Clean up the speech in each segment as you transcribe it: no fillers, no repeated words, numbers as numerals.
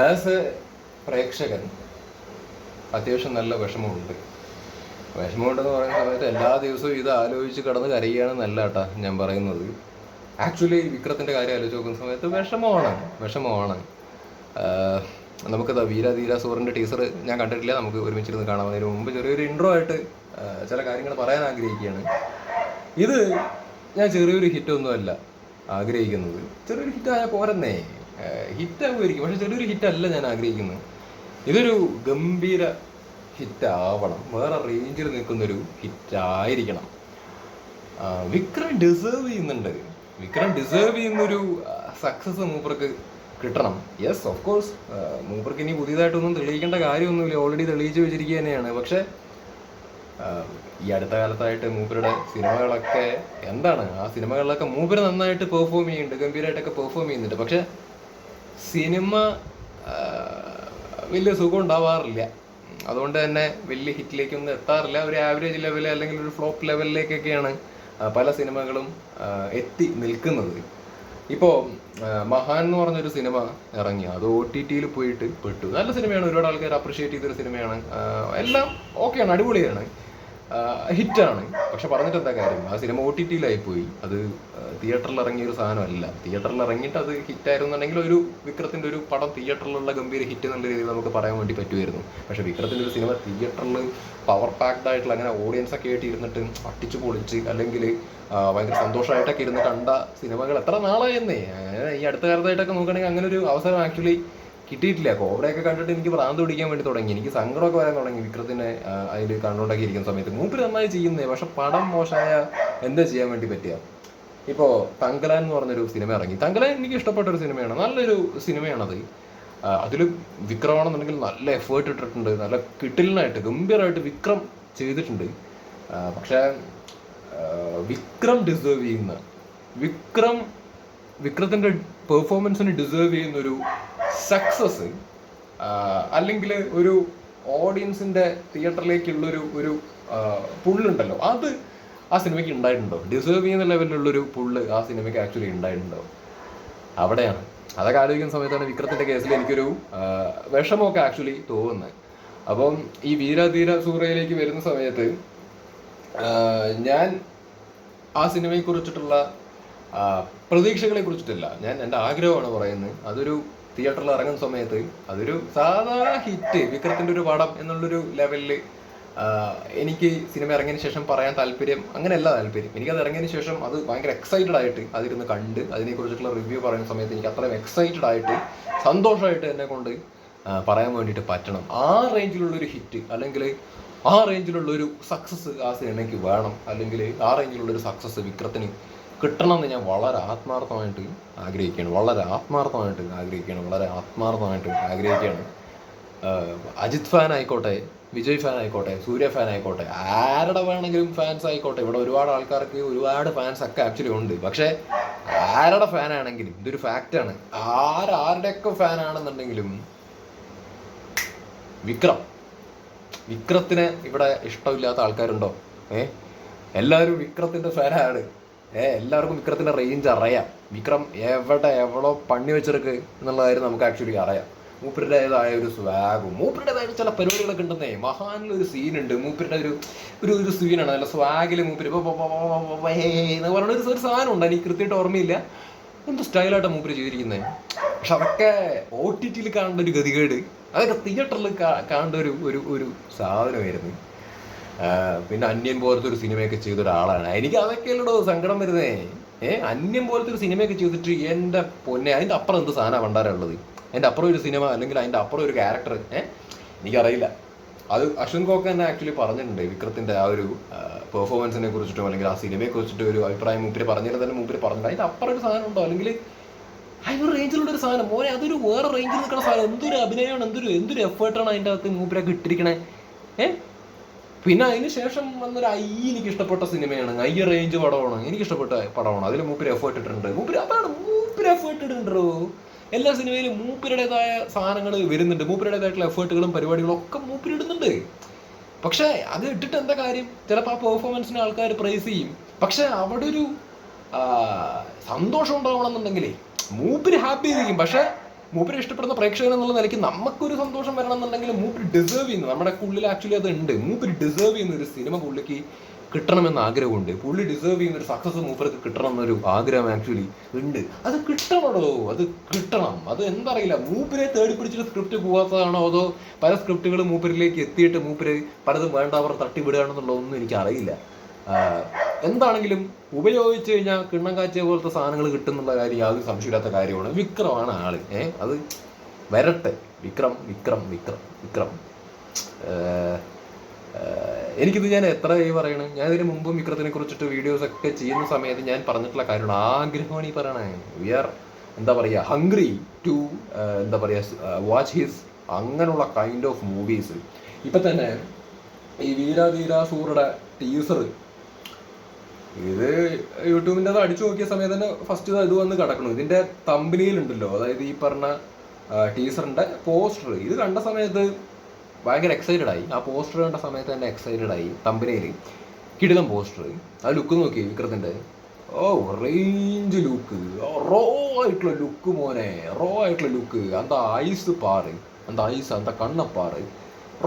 As A പ്രേക്ഷകൻ അത്യാവശ്യം നല്ല വിഷമമുണ്ട്. വിഷമമുണ്ടെന്ന് പറയുന്ന സമയത്ത് എല്ലാ ദിവസവും ഇത് ആലോചിച്ച് കിടന്ന് കരയുകയാണെന്നല്ല കേട്ടാ ഞാൻ പറയുന്നത്. ആക്ച്വലി വിക്രത്തിൻ്റെ കാര്യം ആലോചിച്ച് നോക്കുന്ന സമയത്ത് വിഷമമാണ്. നമുക്കതാ വീര സൂറിൻ്റെ ടീസർ ഞാൻ കണ്ടിട്ടില്ല, നമുക്ക് ഒരുമിച്ചിരുന്ന് കാണാവുന്നതിന് മുമ്പ് ചെറിയൊരു ഇൻട്രോ ആയിട്ട് ചില കാര്യങ്ങൾ പറയാൻ ആഗ്രഹിക്കുകയാണ്. ഇത് ഞാൻ ചെറിയൊരു ഹിറ്റൊന്നുമല്ല ആഗ്രഹിക്കുന്നത്. ചെറിയൊരു ഹിറ്റായാൽ പോരെന്നേ, ഹിറ്റാകുമായിരിക്കും, പക്ഷെ ചെറിയൊരു ഹിറ്റല്ല ഞാൻ ആഗ്രഹിക്കുന്നത്. ഇതൊരു ഗംഭീര ഹിറ്റാവണം, വേറെ റേഞ്ചിൽ നിൽക്കുന്നൊരു ഹിറ്റായിരിക്കണം. വിക്രം ഡിസേർവ് ചെയ്യുന്നൊരു സക്സസ് മൂപ്പർക്ക് കിട്ടണം. യെസ്, ഓഫ് കോഴ്സ്, മൂപ്പർക്ക് ഇനി പുതിയതായിട്ടൊന്നും തെളിയിക്കേണ്ട കാര്യമൊന്നുമില്ല, ഓൾറെഡി തെളിയിച്ചു വെച്ചിരിക്കുക തന്നെയാണ്. പക്ഷെ ഈ അടുത്ത കാലത്തായിട്ട് മൂപ്പരുടെ സിനിമകളൊക്കെ എന്താണ്, ആ സിനിമകളിലൊക്കെ മൂപ്പര് നന്നായിട്ട് പെർഫോം ചെയ്യുന്നുണ്ട്, ഗംഭീരമായിട്ടൊക്കെ പെർഫോം ചെയ്യുന്നുണ്ട്. പക്ഷെ സിനിമ വലിയ സുഖം ഉണ്ടാവാറില്ല. അതുകൊണ്ട് തന്നെ വലിയ ഹിറ്റിലേക്കൊന്നും എത്താറില്ല. ഒരു ആവറേജ് ലെവൽ അല്ലെങ്കിൽ ഒരു ഫ്ലോപ്പ് ലെവലിലേക്കൊക്കെയാണ് പല സിനിമകളും എത്തി നിൽക്കുന്നത്. ഇപ്പോൾ മഹാൻ എന്ന് പറഞ്ഞൊരു സിനിമ ഇറങ്ങി, അത് OTT-യിൽ പോയിട്ട് പെട്ടു. നല്ല സിനിമയാണ്, ഒരുപാട് ആൾക്കാർ അപ്രിഷിയേറ്റ് ചെയ്തൊരു സിനിമയാണ്, എല്ലാം ഓക്കെയാണ്, അടിപൊളിയാണ്, ഹിറ്റാണ്. പക്ഷെ പറഞ്ഞിട്ട് എന്താ കാര്യം, ആ സിനിമ OTT-യിലായി പോയി. അത് തിയേറ്ററിൽ ഇറങ്ങിയൊരു സാധനമല്ല. തിയേറ്ററിൽ ഇറങ്ങിയിട്ട് അത് ഹിറ്റായിരുന്നുണ്ടെങ്കിൽ ഒരു വിക്രത്തിൻ്റെ ഒരു പടം തിയേറ്ററിലുള്ള ഗംഭീര ഹിറ്റ് എന്നുള്ള രീതിയിൽ നമുക്ക് പറയാൻ വേണ്ടി പറ്റുമായിരുന്നു. പക്ഷെ വിക്രത്തിൻ്റെ ഒരു സിനിമ തിയേറ്ററിൽ പവർ പാക്ഡ് ആയിട്ടുള്ള അങ്ങനെ ഓഡിയൻസ് ഒക്കെ ആയിട്ട് ഇരുന്നിട്ട് അട്ടിച്ചു പൊളിച്ച് അല്ലെങ്കിൽ ഭയങ്കര സന്തോഷമായിട്ടൊക്കെ ഇരുന്ന് കണ്ട സിനിമകൾ എത്ര നാളായെന്നേ. ഈ അടുത്ത കാലത്തായിട്ടൊക്കെ നോക്കുകയാണെങ്കിൽ അങ്ങനെ ഒരു അവസരം ആക്ച്വലി കിട്ടിയിട്ടില്ല. കോവിഡൊക്കെ കണ്ടിട്ട് എനിക്ക് ഭ്രാന്ത് പിടിക്കാൻ വേണ്ടി തുടങ്ങി, എനിക്ക് സങ്കടമൊക്കെ വരാൻ തുടങ്ങി വിക്രത്തിനെ അതിൽ കണ്ടുകൊണ്ടൊക്കെ ഇരിക്കുന്ന സമയത്ത്. മൂപ്പര് നന്നായി ചെയ്യുന്നേ, പക്ഷെ പടം മോശമായ എന്താ ചെയ്യാൻ വേണ്ടി പറ്റുക. ഇപ്പോൾ തങ്കലാൻ എന്ന് പറഞ്ഞൊരു സിനിമ ഇറങ്ങി. തങ്കലാൻ എനിക്ക് ഇഷ്ടപ്പെട്ട ഒരു സിനിമയാണ്, നല്ലൊരു സിനിമയാണത്. അതിൽ വിക്രമാണെന്നുണ്ടെങ്കിൽ നല്ല എഫേർട്ട് ഇട്ടിട്ടുണ്ട്, നല്ല കിട്ടിലിനായിട്ട് ഗംഭീരമായിട്ട് വിക്രം ചെയ്തിട്ടുണ്ട്. പക്ഷേ വിക്രം ഡിസേർവ് ചെയ്യുന്ന, വിക്രത്തിൻ്റെ പെർഫോമൻസിന് ഡിസേർവ് ചെയ്യുന്നൊരു സക്സസ് അല്ലെങ്കിൽ ഒരു ഓഡിയൻസിൻ്റെ തിയേറ്ററിലേക്കുള്ളൊരു ഒരു പുള്ളുണ്ടല്ലോ, അത് ആ സിനിമയ്ക്ക് ഉണ്ടായിട്ടുണ്ടോ? ഡിസേർവ് ചെയ്യുന്ന ലെവലിലുള്ളൊരു പുള്ള് ആ സിനിമയ്ക്ക് ആക്ച്വലി ഉണ്ടായിട്ടുണ്ടോ? അവിടെയാണ്. അതൊക്കെ ആലോചിക്കുന്ന സമയത്താണ് വിക്രത്തിൻ്റെ കേസിൽ എനിക്കൊരു വിഷമമൊക്കെ ആക്ച്വലി തോന്നുന്നത്. അപ്പം ഈ വീര സൂറയിലേക്ക് വരുന്ന സമയത്ത് ഞാൻ ആ സിനിമയെക്കുറിച്ചിട്ടുള്ള പ്രതീക്ഷകളെ കുറിച്ചിട്ടല്ല, ഞാൻ എൻ്റെ ആഗ്രഹമാണ് പറയുന്നത്. അതൊരു തിയേറ്ററിൽ ഇറങ്ങുന്ന സമയത്ത് അതൊരു സാധാ ഹിറ്റ്, വിക്രത്തിൻ്റെ ഒരു പടം എന്നുള്ളൊരു ലെവലിൽ എനിക്ക് സിനിമ ഇറങ്ങിയതിന് ശേഷം പറയാൻ താല്പര്യം, അങ്ങനെയല്ല താല്പര്യം. എനിക്കത് ഇറങ്ങിയതിന് ശേഷം അത് ഭയങ്കര എക്സൈറ്റഡ് ആയിട്ട് അതിരുന്ന് കണ്ട് അതിനെക്കുറിച്ചിട്ടുള്ള റിവ്യൂ പറയുന്ന സമയത്ത് എനിക്ക് അത്രയും എക്സൈറ്റഡ് ആയിട്ട് സന്തോഷമായിട്ട് എന്നെ കൊണ്ട് പറയാൻ വേണ്ടിയിട്ട് പറ്റണം. ആ റേഞ്ചിലുള്ളൊരു ഹിറ്റ് അല്ലെങ്കിൽ ആ റേഞ്ചിലുള്ളൊരു സക്സസ് ആ സിനിമയ്ക്ക് വേണം, അല്ലെങ്കിൽ ആ റേഞ്ചിലുള്ളൊരു സക്സസ് വിക്രത്തിന് കിട്ടണമെന്ന് ഞാൻ വളരെ ആത്മാർത്ഥമായിട്ട് ആഗ്രഹിക്കുകയാണ്. അജിത് ഫാൻ ആയിക്കോട്ടെ, വിജയ് ഫാൻ ആയിക്കോട്ടെ, സൂര്യ ഫാൻ ആയിക്കോട്ടെ, ആരുടെ വേണമെങ്കിലും ഫാൻസ് ആയിക്കോട്ടെ. ഇവിടെ ഒരുപാട് ആൾക്കാർക്ക് ഒരുപാട് ഫാൻസ് ഒക്കെ ആക്ച്വലി ഉണ്ട്. പക്ഷേ ആരുടെ ഫാൻ ആണെങ്കിലും ഇതൊരു ഫാക്റ്റാണ്, ആരുടെയൊക്കെ ഫാൻ ആണെന്നുണ്ടെങ്കിലും വിക്രത്തിനെ ഇവിടെ ഇഷ്ടമില്ലാത്ത ആൾക്കാരുണ്ടോ? എല്ലാവരും വിക്രത്തിൻ്റെ ഫാനാണ്. എല്ലാവർക്കും വിക്രത്തിൻ്റെ റേഞ്ച് അറിയാം. വിക്രം എവിടെയോ പണി വെച്ചെടുക്ക് എന്നുള്ള കാര്യം നമുക്ക് ആക്ച്വലി അറിയാം. മൂപ്പരുടേതായ ഒരു സ്വാഗും മൂപ്പരുടേതായ ചില പരിപാടികളൊക്കെ ഉണ്ടെന്നേ. മഹാനിലൊരു സീനുണ്ട്, മൂപ്പരുടെ ഒരു സീനാണ്, നല്ല സ്വാഗിൽ മൂപ്പര് എന്ന് പറഞ്ഞ ഒരു സാധനം ഉണ്ട്, എനിക്ക് കൃത്യമായിട്ട് ഓർമ്മയില്ല, എന്ത് സ്റ്റൈലായിട്ടാണ് മൂപ്പര് ചെയ്തിരിക്കുന്നത്. പക്ഷെ അതൊക്കെ OTT-യിൽ കാണേണ്ട ഒരു ഗതികേട്, അതൊക്കെ തിയേറ്ററിൽ കാണേണ്ട ഒരു സാധനമായിരുന്നു. പിന്നെ അന്യൻ പോലത്തെ ഒരു സിനിമയൊക്കെ ചെയ്ത ഒരാളാണ്. എനിക്ക് അതൊക്കെയല്ലോ സങ്കടം വരുന്നേ. അന്യൻ പോലത്തെ ഒരു സിനിമയൊക്കെ ചെയ്തിട്ട് എൻ്റെ പൊന്നെ, അതിൻ്റെ അപ്പുറം എന്ത് സാധനമാണ് പണ്ടാരുള്ളത്? അതിൻ്റെ അപ്പുറം ഒരു സിനിമ അല്ലെങ്കിൽ അതിൻ്റെ അപ്പുറം ഒരു ക്യാരക്ടർ, എനിക്കറിയില്ല. അത് അശ്വിൻ കോക്ക് തന്നെ ആക്ച്വലി പറഞ്ഞിട്ടുണ്ട് വിക്രത്തിൻ്റെ ആ ഒരു പെർഫോമൻസിനെ കുറിച്ചിട്ടോ അല്ലെങ്കിൽ ആ സിനിമയെ കുറിച്ചിട്ടോ ഒരു അഭിപ്രായം മൂപ്പര് പറഞ്ഞിട്ട് തന്നെ മൂപ്പര് പറഞ്ഞിട്ടുണ്ട്. അതിൻ്റെ അപ്പുറം ഒരു സാധനം ഉണ്ടോ, അല്ലെങ്കിൽ അതിനൊരു റേഞ്ചിലുള്ളൊരു സാധനം മോനെ, അതൊരു വേറെ റേഞ്ചിൽ നിൽക്കുന്ന സാധനം. എന്തൊരു അഭിനയമാണ്, എന്തൊരു എഫേർട്ടാണ് അതിൻ്റെ അകത്ത് മൂപ്പരൊക്കെ ഇട്ടിരിക്കണേ. പിന്നെ അതിന് ശേഷം വന്നൊരു എനിക്ക് ഇഷ്ടപ്പെട്ട സിനിമയാണ്, റേഞ്ച് പടമാണ്, എനിക്കിഷ്ടപ്പെട്ട പടമാണ്. അതിൽ മൂപ്പര് എഫേർട്ട് ഇട്ടിട്ടുണ്ട്. മൂപ്പര് എഫേർട്ട് ഇട്ടിട്ടുണ്ടോ? എല്ലാ സിനിമയിലും മൂപ്പരുടേതായ സാധനങ്ങൾ വരുന്നുണ്ട്, മൂപ്പരുടേതായിട്ടുള്ള എഫേർട്ടുകളും പരിപാടികളും ഒക്കെ മൂപ്പരിടുന്നുണ്ട്. പക്ഷെ അത് ഇട്ടിട്ട് എന്താ കാര്യം? ചിലപ്പോൾ ആ പെർഫോമൻസിനെ ആൾക്കാർ പ്രൈസ് ചെയ്യും. പക്ഷെ അവിടെ ഒരു സന്തോഷം ഉണ്ടാവണം എന്നുണ്ടെങ്കിലേ മൂപ്പര് ഹാപ്പി ആയിരിക്കും. പക്ഷെ മൂപ്പര് ഇഷ്ടപ്പെടുന്ന പ്രേക്ഷകൻ എന്നുള്ള നിലയ്ക്ക് നമുക്കൊരു സന്തോഷം വരണം എന്നുണ്ടെങ്കിൽ മൂപ്പര് ഡിസേർവ് ചെയ്യുന്നു. നമ്മുടെ ഉള്ളിൽ ആക്ച്വലി അത് ഉണ്ട്. മൂപ്പര് ഡിസേർവ് ചെയ്യുന്ന ഒരു സിനിമ പുള്ളിക്ക് കിട്ടണമെന്ന് ആഗ്രഹമുണ്ട്. പുള്ളി ഡിസേർവ് ചെയ്യുന്ന ഒരു സക്സസ് മൂപ്പർക്ക് കിട്ടണം എന്നൊരു ആഗ്രഹം ആക്ച്വലി ഉണ്ട്. അത് കിട്ടണമല്ലോ, അത് കിട്ടണം. അത് എന്താ അറിയില്ല, മൂപ്പരെ തേടി പിടിച്ചിട്ട് സ്ക്രിപ്റ്റ് പോകാത്തതാണോ അതോ പല സ്ക്രിപ്റ്റുകൾ മൂപ്പരിലേക്ക് എത്തിയിട്ട് മൂപ്പര് പലതും വേണ്ടവർ തട്ടിവിടുകയാണെന്നുള്ളതൊന്നും എനിക്കറിയില്ല. എന്താണെങ്കിലും ഉപയോഗിച്ച് കഴിഞ്ഞാൽ കിണ്ണം കാച്ചിയ പോലത്തെ സാധനങ്ങൾ കിട്ടുന്നുള്ള കാര്യം യാതൊരു സംശയമില്ലാത്ത കാര്യമാണ്. വിക്രമാണ് ആള്. അത് വരട്ടെ. വിക്രം വിക്രം വിക്രം വിക്രം എനിക്കിത് ഞാൻ എത്ര പറയണേ, ഞാൻ ഇതിന് മുമ്പും വിക്രത്തിനെ കുറിച്ചിട്ട് വീഡിയോസ് ഒക്കെ ചെയ്യുന്ന സമയത്ത് ഞാൻ പറഞ്ഞിട്ടുള്ള കാര്യമാണ്. ആഗ്രഹമാണ് ഈ പറയണേ. വി ആർ എന്താ പറയുക, ഹംഗ്രി ടു എന്താ പറയുക വാച്ച് ഹിസ് അങ്ങനെയുള്ള കൈൻഡ് ഓഫ് മൂവീസ്. ഇപ്പം തന്നെ ഈ വീരാധീരാസൂറുടെ ടീസർ ഇത് യൂട്യൂബിൻ്റെ അത് അടിച്ചു നോക്കിയ സമയത്ത് തന്നെ ഫസ്റ്റ് ഇത് വന്ന് കിടക്കണം. ഇതിൻ്റെ തമ്പനിയിലുണ്ടല്ലോ, അതായത് ഈ പറഞ്ഞ ടീസറിൻ്റെ പോസ്റ്റർ ഇത് കണ്ട സമയത്ത് ഭയങ്കര എക്സൈറ്റഡ് ആയി. ആ പോസ്റ്റർ കണ്ട സമയത്ത് തന്നെ എക്സൈറ്റഡ് ആയി. തമ്പനിയിൽ കിടിലം പോസ്റ്റർ. ആ ലുക്ക് നോക്കി വിക്രത്തിൻ്റെ. റേഞ്ച് ലുക്ക്, റോ ആയിട്ടുള്ള ലുക്ക് മോനെ, റോ ആയിട്ടുള്ള ലുക്ക്. അന്ത ഐസ് പാറ്, അന്ത ഐസ്, അന്ത കണ്ണപ്പാറ്,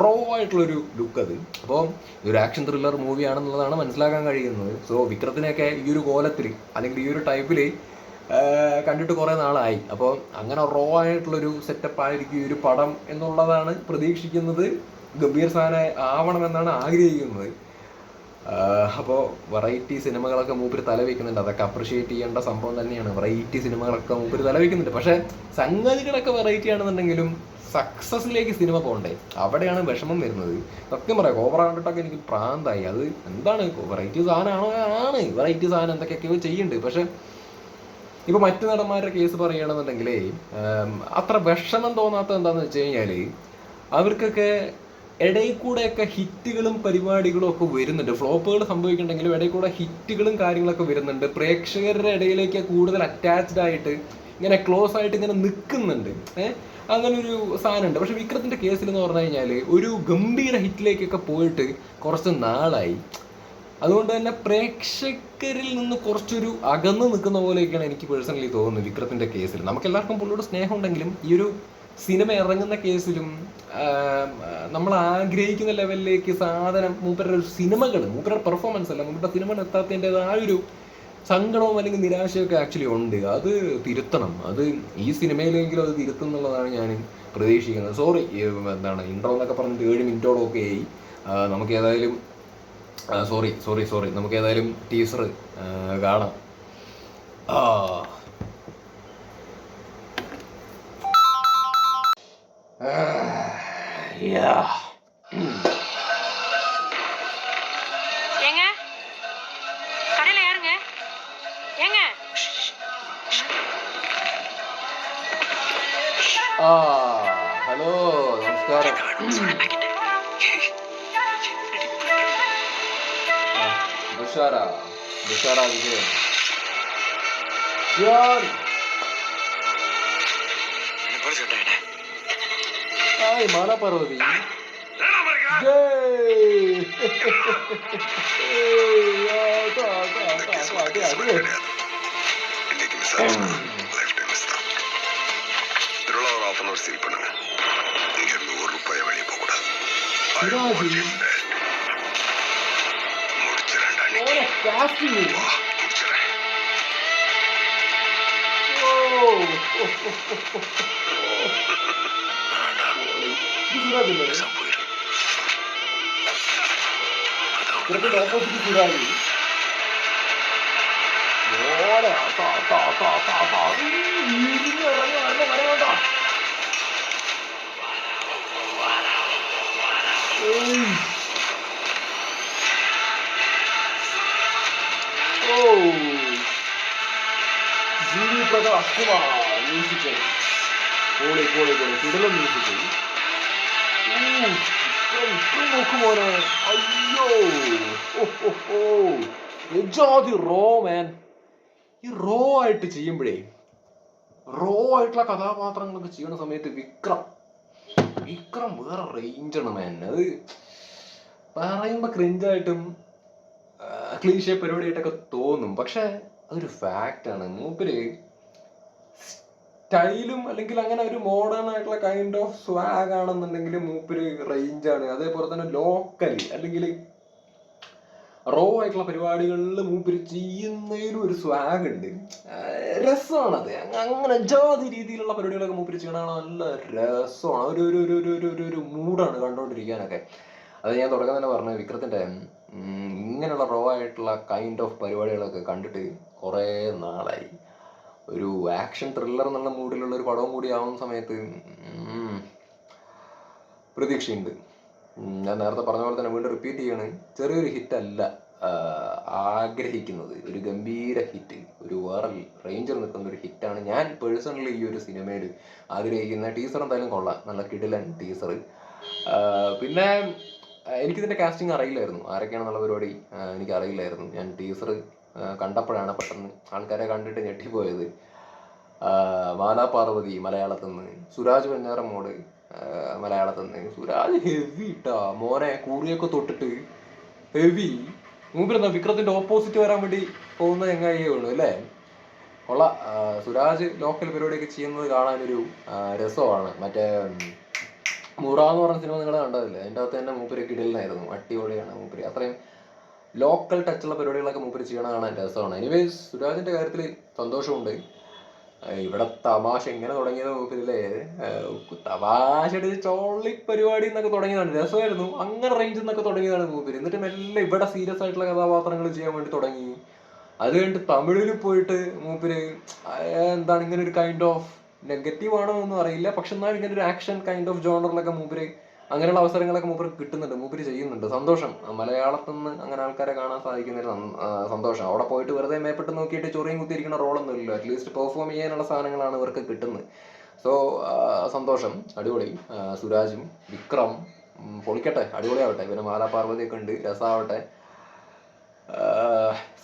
റോ ആയിട്ടുള്ളൊരു ലുക്ക് അത്. അപ്പോൾ ഈ ഒരു ആക്ഷൻ ത്രില്ലർ മൂവിയാണെന്നുള്ളതാണ് മനസ്സിലാക്കാൻ കഴിയുന്നത്. സോ വിക്രത്തിനെയൊക്കെ ഈ ഒരു കോലത്തിൽ അല്ലെങ്കിൽ ഈ ഒരു ടൈപ്പിൽ കണ്ടിട്ട് കുറേ നാളായി. അപ്പോൾ അങ്ങനെ റോ ആയിട്ടുള്ളൊരു സെറ്റപ്പ് ആയിരിക്കും ഈ ഒരു പടം എന്നുള്ളതാണ് പ്രതീക്ഷിക്കുന്നത്. ഗംഭീർ സാധനം ആവണമെന്നാണ് ആഗ്രഹിക്കുന്നത്. അപ്പോൾ വെറൈറ്റി സിനിമകളൊക്കെ മൂപ്പര് തലവെക്കുന്നുണ്ട്. അതൊക്കെ അപ്രിഷിയേറ്റ് ചെയ്യേണ്ട സംഭവം തന്നെയാണ്. വെറൈറ്റി സിനിമകളൊക്കെ മൂപ്പര് തലവെക്കുന്നുണ്ട്. പക്ഷേ സംഗതികളൊക്കെ വെറൈറ്റി ആണെന്നുണ്ടെങ്കിലും സക്സസിലേക്ക് സിനിമ പോകണ്ടേ, അവിടെയാണ് വിഷമം വരുന്നത്. സത്യം പറയാം, കോബ്ര കണ്ടിട്ടൊക്കെ എനിക്ക് പ്രാന്തായി. അത് എന്താണ് വെറൈറ്റി സാധനമാണോ? ആണ് വെറൈറ്റി സാധനം, എന്തൊക്കെയൊക്കെയോ ചെയ്യുന്നുണ്ട്. പക്ഷെ ഇപ്പൊ മറ്റു നടന്മാരുടെ കേസ് പറയുകയാണെന്നുണ്ടെങ്കിൽ അത്ര വിഷമം തോന്നാത്ത എന്താണെന്ന് വെച്ച് കഴിഞ്ഞാൽ അവർക്കൊക്കെ ഇടയിൽ കൂടെയൊക്കെ ഹിറ്റുകളും പരിപാടികളും ഒക്കെ വരുന്നുണ്ട്. ഫ്ലോപ്പുകൾ സംഭവിക്കുന്നുണ്ടെങ്കിലും ഇടയിൽ കൂടെ ഹിറ്റുകളും കാര്യങ്ങളൊക്കെ വരുന്നുണ്ട്. പ്രേക്ഷകരുടെ ഇടയിലേക്ക് കൂടുതൽ അറ്റാച്ച്ഡ് ആയിട്ട് ഇങ്ങനെ ക്ലോസ് ആയിട്ട് ഇങ്ങനെ നിൽക്കുന്നുണ്ട്. അങ്ങനെ ഒരു സാധനമുണ്ട്. പക്ഷെ വിക്രത്തിന്റെ കേസിൽ എന്ന് പറഞ്ഞു കഴിഞ്ഞാൽ ഒരു ഗംഭീര ഹിറ്റിലേക്കൊക്കെ പോയിട്ട് കുറച്ച് നാളായി. അതുകൊണ്ട് തന്നെ പ്രേക്ഷകരിൽ നിന്ന് കുറച്ചൊരു അകന്ന് നിൽക്കുന്ന പോലെയൊക്കെയാണ് എനിക്ക് പേഴ്സണലി തോന്നുന്നത് വിക്രത്തിന്റെ കേസിൽ. നമുക്ക് എല്ലാവർക്കും പുള്ളിയോട് സ്നേഹം ഉണ്ടെങ്കിലും ഈ ഒരു സിനിമ ഇറങ്ങുന്ന കേസിലും നമ്മൾ ആഗ്രഹിക്കുന്ന ലെവലിലേക്ക് സാധനം മൂപ്പരുടെ സിനിമകൾ, മൂപ്പരുടെ പെർഫോമൻസ് അല്ല, മൂപ്പരുടെ സിനിമ എത്താത്തതിൻ്റെതായ ഒരു സങ്കടവും അല്ലെങ്കിൽ നിരാശയൊക്കെ ആക്ച്വലി ഉണ്ട്. അത് തിരുത്തണം. അത് ഈ സിനിമയിലെങ്കിലും അത് തിരുത്തും എന്നുള്ളതാണ് ഞാൻ പ്രതീക്ഷിക്കുന്നത്. സോറി, എന്താണ് ഇൻട്രോ എന്നൊക്കെ പറഞ്ഞിട്ട് 7 മിനിറ്റോടൊക്കെ ആയി. നമുക്ക് ഏതായാലും സോറി നമുക്ക് ഏതായാലും ടീസർ കാണാം. ഹലോ, നമസ്കാരം. ദുഷാര വിജയൻ. ഹായ് മാലാപാർവതി. പ്രകാശ് കുമാർ മ്യൂസിക്കൽ, പൊളി കിടലൻ മ്യൂസിക്കൽ. നോക്കുമോനെ, അയ്യോ എജാതി റോ മാൻ. ഈ റോ ആയിട്ട് ചെയ്യുമ്പോഴേ, റോ ആയിട്ടുള്ള കഥാപാത്രങ്ങളൊക്കെ ചെയ്യുന്ന സമയത്ത് വിക്രം വേറെ റേഞ്ചാണ് മാൻ. അത് പറയുമ്പോ ക്രിഞ്ചായിട്ടും ക്ലീശേ പരിപാടിയായിട്ടൊക്കെ തോന്നും. പക്ഷെ അതൊരു ഫാക്റ്റാണ്. മൂപ്പര് സ്റ്റൈലും അല്ലെങ്കിൽ അങ്ങനെ ഒരു മോഡേൺ ആയിട്ടുള്ള കൈൻഡ് ഓഫ് സ്വാഗ് ആണെന്നുണ്ടെങ്കിൽ മൂപ്പര് റേഞ്ചാണ്. അതേപോലെ തന്നെ ലോക്കലി അല്ലെങ്കിൽ റോ ആയിട്ടുള്ള പരിപാടികളിൽ മൂപ്പര് ചെയ്യുന്നതിലും ഒരു സ്വാഗ് ഉണ്ട്. രസമാണത്. അങ്ങനെ ജാതി രീതിയിലുള്ള പരിപാടികളൊക്കെ മൂപ്പര് ചെയ്യണതാണ് നല്ല രസമാണ്. ഒരു ഒരു ഒരു ഒരു ഒരു ഒരു മൂഡാണ് കണ്ടുകൊണ്ടിരിക്കാനൊക്കെ. അത് ഞാൻ തുടക്കം തന്നെ പറഞ്ഞത് വിക്രത്തിന്റെ ഇങ്ങനെയുള്ള റോ ആയിട്ടുള്ള കൈൻഡ് ഓഫ് പരിപാടികളൊക്കെ കണ്ടിട്ട് കുറേ നാളായി. ഒരു ആക്ഷൻ ത്രില്ലർ എന്നുള്ള മൂഡിലുള്ള ഒരു പടവും കൂടി ആവുന്ന സമയത്ത് പ്രതീക്ഷയുണ്ട്. ഞാൻ നേരത്തെ പറഞ്ഞ പോലെ തന്നെ വീണ്ടും റിപ്പീറ്റ് ചെയ്യാണ്, ചെറിയൊരു ഹിറ്റല്ല ആഗ്രഹിക്കുന്നത്, ഒരു ഗംഭീര ഹിറ്റ്, ഒരു വേറെ റേഞ്ചിൽ നിൽക്കുന്ന ഒരു ഹിറ്റാണ് ഞാൻ പേഴ്സണലി ഈ ഒരു സിനിമയിൽ ആഗ്രഹിക്കുന്ന. ടീസർ എന്തായാലും കൊള്ളാം, നല്ല കിടിലൻ ടീസർ. പിന്നെ എനിക്കിതിൻ്റെ കാസ്റ്റിംഗ് അറിയില്ലായിരുന്നു, ആരൊക്കെയാണെന്നുള്ള പരിപാടി എനിക്കറിയില്ലായിരുന്നു. ഞാൻ ടീസർ കണ്ടപ്പോഴാണ് പെട്ടെന്ന് ആൾക്കാരെ കണ്ടിട്ട് ഞെട്ടിപ്പോയത്. മാലാ പാർവതി മലയാളത്തിൽ നിന്ന്, സുരാജ് വെഞ്ഞാറമ്മൂട് മലയാളത്തിൽ നിന്ന്. സുരാജ് ഹെവി ഇട്ടാ മോനെ, കൂറിയൊക്കെ തൊട്ടിട്ട് ഹെവി. മുമ്പിലെന്താ വിക്രത്തിന്റെ ഓപ്പോസിറ്റ് വരാൻ വേണ്ടി പോകുന്ന എങ്ങായി വേണു അല്ലേ? ഉള്ള സുരാജ് ലോക്കൽ പരിപാടിയൊക്കെ ചെയ്യുന്നത് കാണാനൊരു രസമാണ്. മറ്റേ മുറ എന്ന് പറഞ്ഞ സിനിമ നിങ്ങൾ കണ്ടതില്ലേ? അതിൻ്റെ അകത്ത് തന്നെ മൂപ്പര് കിടലിനായിരുന്നു, അടിപൊളിയാണ് മൂപ്പര്. അത്രയും ലോക്കൽ ടച്ചുള്ള പരിപാടികളൊക്കെ മൂപ്പര് ചെയ്യണ കാണാൻ രസമാണ്. എനിവേസ് സുരാജിന്റെ കാര്യത്തിൽ സന്തോഷമുണ്ട്. ഇവിടെ തമാശ എങ്ങനെ തുടങ്ങിയത് മൂപ്പരില്ലേ, തമാശ ചോള്ളി പരിപാടി എന്നൊക്കെ തുടങ്ങിയതാണ്, രസമായിരുന്നു. അങ്ങനെ റേഞ്ചിൽ നിന്നൊക്കെ തുടങ്ങിയതാണ് മൂപ്പര്. എന്നിട്ട് മെല്ലെ ഇവിടെ സീരിയസ് ആയിട്ടുള്ള കഥാപാത്രങ്ങൾ ചെയ്യാൻ വേണ്ടി തുടങ്ങി. അത് കഴിഞ്ഞിട്ട് തമിഴിൽ പോയിട്ട് മൂപ്പര് എന്താണ് ഇങ്ങനെ ഒരു കൈൻഡ് ഓഫ് നെഗറ്റീവ് ആണോ ഒന്നും അറിയില്ല, പക്ഷെ എന്നാൽ ഇങ്ങനെ ഒരു ആക്ഷൻ കൈൻഡ് ഓഫ് ജോണറിലൊക്കെ മൂപ്പര് അങ്ങനെയുള്ള അവസരങ്ങളൊക്കെ മൂപ്പര് കിട്ടുന്നുണ്ട്, മൂപ്പര് ചെയ്യുന്നുണ്ട്. സന്തോഷം. മലയാളത്തിൽ നിന്ന് അങ്ങനെ ആൾക്കാരെ കാണാൻ സാധിക്കുന്നതിന് സന്തോഷം. അവിടെ പോയിട്ട് വെറുതെ മേപ്പെട്ട് നോക്കിയിട്ട് ചൊറിയും കുത്തിയിരിക്കുന്ന റോളൊന്നും ഇല്ല, അറ്റ്ലീസ്റ്റ് പെർഫോം ചെയ്യാനുള്ള സാധനങ്ങളാണ് ഇവർക്ക് കിട്ടുന്നത്. സോ സന്തോഷം, അടിപൊളി. സുരാജും വിക്രം പൊളിക്കട്ടെ, അടിപൊളിയാവട്ടെ. പിന്നെ മാലാ പാർവതിയൊക്കെ ഉണ്ട്, രസമാവട്ടെ.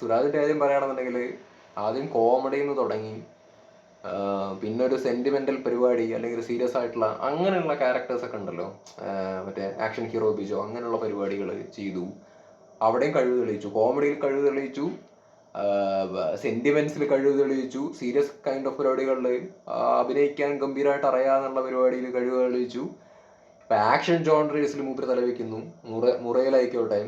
സുരാജിന്റെ കാര്യം പറയുകയാണെന്നുണ്ടെങ്കിൽ ആദ്യം കോമഡിയിൽ നിന്ന് തുടങ്ങി, പിന്നെ ഒരു സെന്റിമെന്റൽ പരിപാടി അല്ലെങ്കിൽ സീരിയസ് ആയിട്ടുള്ള അങ്ങനെയുള്ള ക്യാരക്ടേഴ്സൊക്കെ ഉണ്ടല്ലോ, മറ്റേ ആക്ഷൻ ഹീറോ ബിജോ അങ്ങനെയുള്ള പരിപാടികൾ ചെയ്തു. അവിടെയും കഴിവ് തെളിയിച്ചു. കോമഡിയിൽ കഴിവ് തെളിയിച്ചു, സെന്റിമെന്റ്സിൽ കഴിവ് തെളിയിച്ചു, സീരിയസ് കൈൻഡ് ഓഫ് പരിപാടികളിൽ അഭിനയിക്കാൻ ഗംഭീരമായിട്ട് അറിയാന്നുള്ള പരിപാടിയിൽ കഴിവ് തെളിയിച്ചു. ഇപ്പം ആക്ഷൻ ജോൺറീസിൽ മൂപ്പര് തലവെക്കുന്നു, മുറയിലായിക്കോട്ടെ.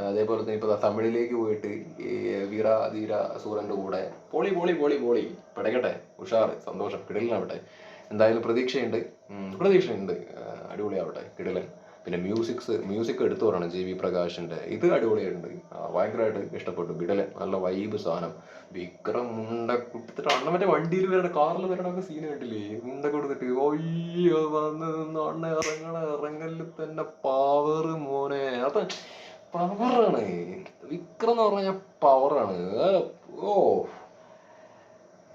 അതേപോലെ തന്നെ ഇപ്പോൾ തമിഴിലേക്ക് പോയിട്ട് ഈ വീര ധീര സൂരൻ്റെ കൂടെ പൊളി പൊളി പൊളി പൊളി പിടയ്ക്കട്ടെ, ഉഷാറ്, സന്തോഷം, കിടിലനാവട്ടെ. എന്തായാലും പ്രതീക്ഷയുണ്ട്, അടിപൊളിയാവട്ടെ, കിടിലൻ. പിന്നെ മ്യൂസിക് എടുത്തു പറയണം, ജി വി പ്രകാശിന്റെ. ഇത് അടിപൊളിയായിട്ടുണ്ട്, ഭയങ്കരമായിട്ട് ഇഷ്ടപ്പെട്ടു, കിടിലൻ, നല്ല വൈബ് സാധനം. വിക്രം മുണ്ട കൊടുത്തിട്ട് അണ്ണ മറ്റേ വണ്ടിയിൽ വരണ, കാറിൽ വരണൊക്കെ സീന് കണ്ടില്ലേ, മുണ്ട കൊടുത്തിട്ട് ഒയ്യോ വന്ന് നിന്ന് അണ്ണ ഇറങ്ങലിൽ തന്നെ പവർ മോനെ. അത് പവറാണ്, വിക്രം എന്ന് പറഞ്ഞാൽ പവറാണ്. Oh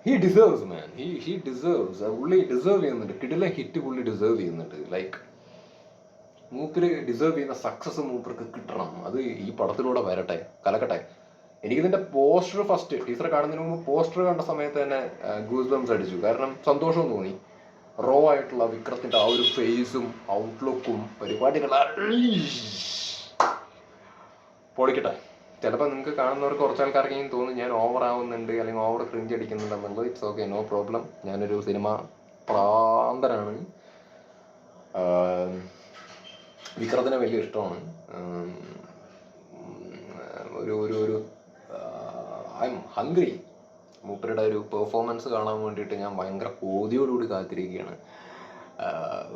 he deserves man, he deserves. പുള്ളി ഡിസേർവ് ചെയ്യുന്നുണ്ട്, കിടിലൻ ഹിറ്റ് പുള്ളി ഡിസേർവ് ചെയ്യുന്നുണ്ട്. ലൈക്ക് മൂപ്പര് ഡിസേർവ് ചെയ്യുന്ന സക്സസ് മൂപ്പർക്ക് കിട്ടണം, അത് ഈ പടത്തിലൂടെ വരട്ടെ, കലക്കട്ടെ. എനിക്കിതിന്റെ പോസ്റ്റർ, ഫസ്റ്റ് ടീച്ചർ കാണുന്നതിന് മുമ്പ് പോസ്റ്റർ കണ്ട സമയത്ത് തന്നെ ഗൂസ് ബംസ് അടിച്ചു. കാരണം സന്തോഷവും തോന്നി. റോ ആയിട്ടുള്ള വിക്രത്തിന്റെ ആ ഒരു ഫേസും ഔട്ട്ലുക്കും പരിപാടികൾ പൊളിക്കട്ടെ. ചിലപ്പോൾ നിങ്ങൾക്ക് കാണുന്നവർക്ക് കുറച്ച് ആൾക്കാർക്കെങ്കിലും തോന്നും ഞാൻ ഓവർ ആവുന്നുണ്ട് അല്ലെങ്കിൽ ഓവർ ക്രിഞ്ച് അടിക്കുന്നുണ്ടെന്നുള്ളത്. It's okay, no problem. ഞാനൊരു സിനിമ പ്രാന്തനാണ്. വിക്രത്തിനെ വലിയ ഇഷ്ടമാണ്. ഒരു ഐ എം ഹംഗ്രി. മൂപ്പരുടെ ഒരു പെർഫോമൻസ് കാണാൻ വേണ്ടിയിട്ട് ഞാൻ ഭയങ്കര കൊതിയോടുകൂടി കാത്തിരിക്കുകയാണ്.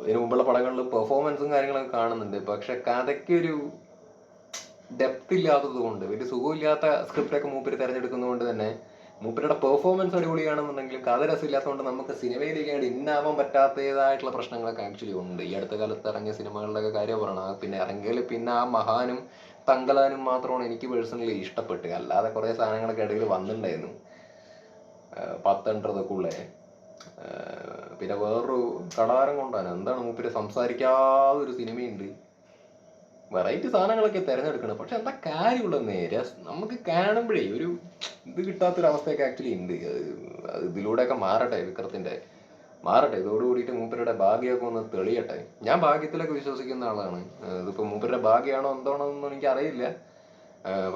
ഇതിനു മുമ്പുള്ള പടങ്ങളിൽ പെർഫോമൻസും കാര്യങ്ങളൊക്കെ കാണുന്നുണ്ട്, പക്ഷെ കഥയ്ക്കൊരു ഡെപ്ത് ഇല്ലാത്തത് കൊണ്ട്, വലിയ സുഖമില്ലാത്ത സ്ക്രിപ്റ്റൊക്കെ മൂപ്പര് തിരഞ്ഞെടുക്കുന്നത് കൊണ്ട് തന്നെ മൂപ്പരുടെ പെർഫോമൻസ് അടിപൊളിയാണെന്നുണ്ടെങ്കിലും കഥ രസമില്ലാത്തതുകൊണ്ട് നമുക്ക് സിനിമയിലേക്ക് ഇന്നാവാൻ പറ്റാത്തതായിട്ടുള്ള പ്രശ്നങ്ങളൊക്കെ ആക്ച്വലി ഉണ്ട്. ഈ അടുത്ത കാലത്ത് ഇറങ്ങിയ സിനിമകളിലൊക്കെ കാര്യം പറയണം. പിന്നെ ഇറങ്ങിയാൽ പിന്നെ ആ മഹാനും തങ്കലാനും മാത്രമാണ് എനിക്ക് പേഴ്സണലി ഇഷ്ടപ്പെട്ട്. അല്ലാതെ കുറേ സാധനങ്ങളൊക്കെ ഇടയിൽ വന്നിട്ടുണ്ടായിരുന്നു, 10 പിന്നെ വേറൊരു കടാരം കൊണ്ടാണ് എന്താണ് മൂപ്പര് സംസാരിക്കാതൊരു സിനിമയുണ്ട്. വെറൈറ്റി സാധനങ്ങളൊക്കെ തിരഞ്ഞെടുക്കണം, പക്ഷെ എന്താ കാര്യമുള്ളതെന്നേ, നമുക്ക് കാണുമ്പോഴേ ഒരു ഇത് കിട്ടാത്തൊരവസ്ഥയൊക്കെ ആക്ച്വലി ഉണ്ട്. ഇതിലൂടെയൊക്കെ മാറട്ടെ, വിക്രത്തിന്റെ മാറട്ടെ. ഇതോടുകൂടിയിട്ട് മൂപ്പരുടെ ഭാഗ്യമൊക്കെ ഒന്ന് തെളിയട്ടെ. ഞാൻ ഭാഗ്യത്തിലൊക്കെ വിശ്വസിക്കുന്ന ആളാണ്. ഇതിപ്പോൾ മൂപ്പരുടെ ഭാഗ്യമാണോ എന്താണോ എന്നൊന്നും എനിക്കറിയില്ല.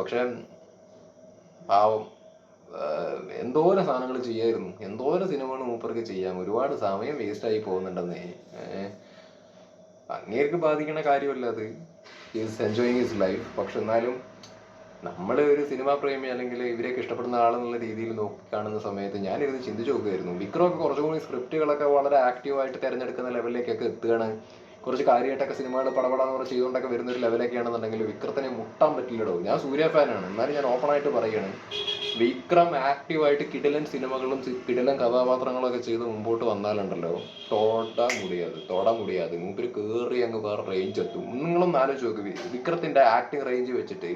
പക്ഷെ പാവം എന്തോരം സാധനങ്ങൾ ചെയ്യായിരുന്നു, എന്തോരം സിനിമകൾ മൂപ്പർക്ക് ചെയ്യാം. ഒരുപാട് സമയം വേസ്റ്റായി പോകുന്നുണ്ടെന്നേ. അങ്ങേർക്ക് ബാധിക്കുന്ന കാര്യമല്ല അത്. Is enjoying his life. പക്ഷെ എന്നാലും നമ്മൾ ഒരു സിനിമാ പ്രേമി അല്ലെങ്കിൽ ഇവരെയൊക്കെ ഇഷ്ടപ്പെടുന്ന ആളെന്നുള്ള രീതിയിൽ നോക്കി കാണുന്ന സമയത്ത് ഞാനിരുന്ന് ചിന്തിച്ചു നോക്കുമായിരുന്നു, വിക്രമൊക്കെ കുറച്ചും കൂടി സ്ക്രിപ്റ്റുകളൊക്കെ വളരെ ആക്റ്റീവായിട്ട് തിരഞ്ഞെടുക്കുന്ന ലെവലിലേക്കൊക്കെ എത്തുകയാണ്, കുറച്ച് കാര്യമായിട്ടൊക്കെ സിനിമകൾ പടപടാന്ന് പറഞ്ഞ് ചെയ്തുകൊണ്ടൊക്കെ വരുന്ന ഒരു ലെവലൊക്കെയാണെന്നുണ്ടെങ്കിൽ വിക്രത്തിനെ മുട്ടാൻ പറ്റില്ലടോ. ഞാൻ സൂര്യ ഫാനാണ്, എന്നാലും ഞാൻ ഓപ്പണായിട്ട് പറയുകയാണ്, വിക്രം ആക്റ്റീവായിട്ട് കിടിലൻ സിനിമകളും കിടിലൻ കഥാപാത്രങ്ങളൊക്കെ ചെയ്ത് മുമ്പോട്ട് വന്നാലുണ്ടല്ലോ തൊടാൻ മുടിയാതെ മൂപ്പര് കയറി അങ്ങ് വേറെ റേഞ്ച് എത്തും. നിങ്ങളൊന്ന് ആലോചിച്ച് നോക്ക്, വിക്രത്തിന്റെ ആക്ടിങ് റേഞ്ച് വെച്ചിട്ട്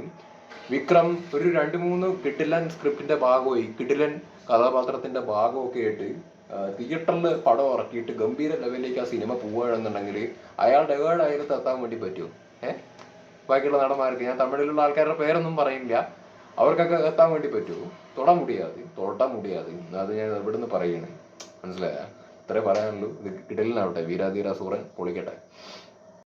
വിക്രം ഒരു 2-3 കിടിലൻ സ്ക്രിപ്റ്റിന്റെ ഭാഗമായി കിടിലൻ കഥാപാത്രത്തിന്റെ ഭാഗമൊക്കെ ആയിട്ട് തിയേറ്ററിൽ പടം ഇറക്കിയിട്ട് ഗംഭീര ലെവലിലേക്ക് ആ സിനിമ പോവുകയാണെന്നുണ്ടെങ്കിൽ അയാളുടെ ഏഴായിരത്ത് എത്താൻ വേണ്ടി പറ്റുമോ? ബാക്കിയുള്ള നടന്മാർക്ക്, ഞാൻ തമിഴിലുള്ള ആൾക്കാരുടെ പേരൊന്നും പറയില്ല, അവർക്കൊക്കെ എത്താൻ വേണ്ടി പറ്റുമോ? തൊടാൻ മുടിയാതെ. അത് ഞാൻ ഇവിടുന്ന് പറയണേ, മനസ്സിലായ? ഇത്രേ പറയാനുള്ളൂ. ഇത് കിടലിനാവട്ടെ. വീരാധീര സൂറൻ പൊളിക്കട്ടെ.